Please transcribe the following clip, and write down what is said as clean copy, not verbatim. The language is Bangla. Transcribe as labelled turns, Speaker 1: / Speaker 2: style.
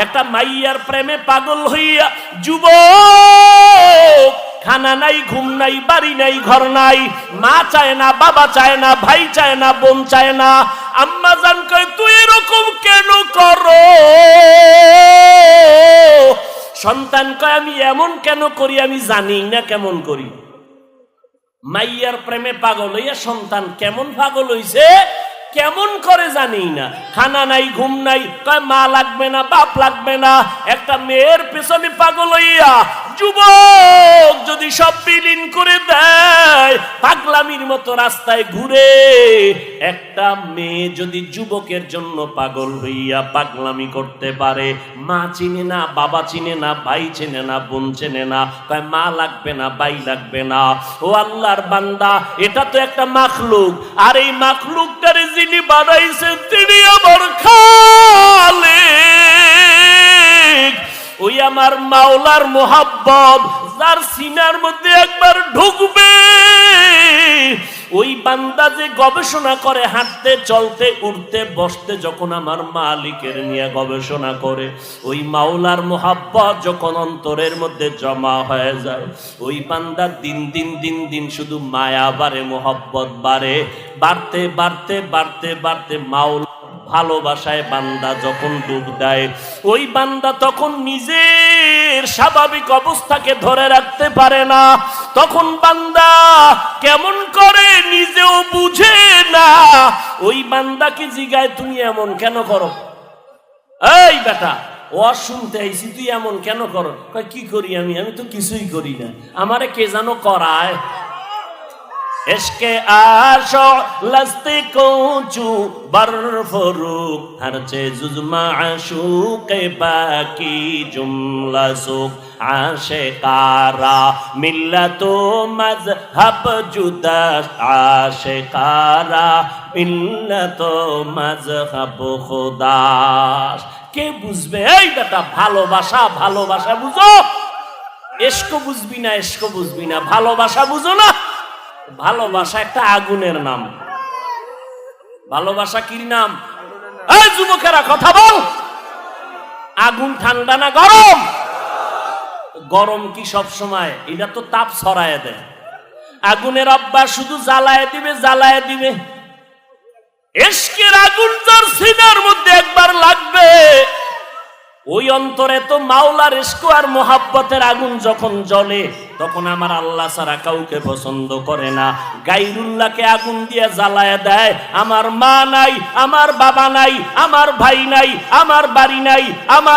Speaker 1: একটা মাইয়ার প্রেমে পাগল হইয়া যুবক, খানা নাই, ঘুম নাই, বাড়ি নাই, ঘর নাই, মা চায় না, বাবা চায় না, ভাই চায় না, বোন চায় না। আম্মা জান কয় তুই এরকম কেন করো? সন্তান কয় আমি এমন কেন করি আমি জানি না কেমন করি। মাইয়ার প্রেমে পাগল হইয়া সন্তান কেমন পাগল হইছে কেমন করে জানি না। খানা নাই, ঘুম নাই, কয় মা লাগবে না, বাপ লাগবে না। একটা মেয়ের পেছনে পাগল হইয়া যুবক যদি সব বিলীন করে দেয়, পাগলামির মতো রাস্তায় ঘুরে। একটা মেয়ে যদি যুবকের জন্য পাগল হইয়া পাগলামি করতে পারে, মা চিনে না, বাবা চিনে না, ভাই চিনে না, বোন চিনে না, কয় মা লাগবে না, ভাই লাগবে না। ও আল্লাহর বান্দা, এটা তো একটা মাখলুক, আর এই মাখলুকটারে যিনি বানাইছেন তিনি আমার খালিক। ওই আমার মাওলার মোহাব্বত যার সিনার মধ্যে একবার ঢুকবে, ওই বান্দা যে গবেষণা করে হাঁটতে, চলতে, উঠতে, বসতে, যখন আমার মালিকের নিয়ে গবেষণা করে, ওই মাওলার মোহাব্বত যখন অন্তরের মধ্যে জমা হয়ে যায়, ওই বান্দা দিন দিন দিন দিন শুধু মায়া বাড়ে, মোহাব্বত বাড়ে, বাড়তে বাড়তে বাড়তে বাড়তে মাওলা ভালোবাসায় বান্দা যখন ডুব দেয়, ওই বান্দা তখন নিজের স্বাভাবিক অবস্থাকে ধরে রাখতে পারে না। তখন বান্দা কেমন করে নিজেও বুঝে না। ওই বান্দাকে জিগায় তুমি এমন কেন করো? এই বেটা, ও শুনতে আইছি, তুই এমন কেন করো? কয় কি করি আমি? আমি তো কিছুই করি না, আমারে কে জানো করায়। इश्क़े आशो लस्ते कोचू बरफरूक हर चे जुज़मा आशूक़े बाकी जुमला सुख आशिकारा मिल्लतो मज़हब जुदा आशिकारा मिल्लतो मज़हब खुदास। কে বুঝবে? এই বেটা, ভালোবাসা ভালোবাসা বুঝো, ইশক বুঝবি না, ইশক বুঝবি না, ভালোবাসা বুঝো না। ভালোবাসা একটা আগুনের নাম। ভালোবাসা কি নাম? এই যুবকেরা কথা বল, আগুন ঠান্ডা না গরম? গরম কি সব সময়? এটা তো তাপ ছড়ায় দেয়। আগুনের অভ্যাস শুধু জ্বালায় দিবে, জ্বালায় দিবে। ইশকের আগুন যার সিনার মধ্যে একবার লাগবে, ওই অন্তরে তো মাওলার ইশক আর মোহাব্বতের আগুন যখন জ্বলে, তখন আমার আল্লাহ ছাড়া কাউকে পছন্দ করে না। গায়রুল্লাহকে আগুন দিয়ে জ্বালায় দেয়। আমার মা নাই, আমার বাবা নাই, আমার ভাই নাই, আমার বাড়ি নাই, আমার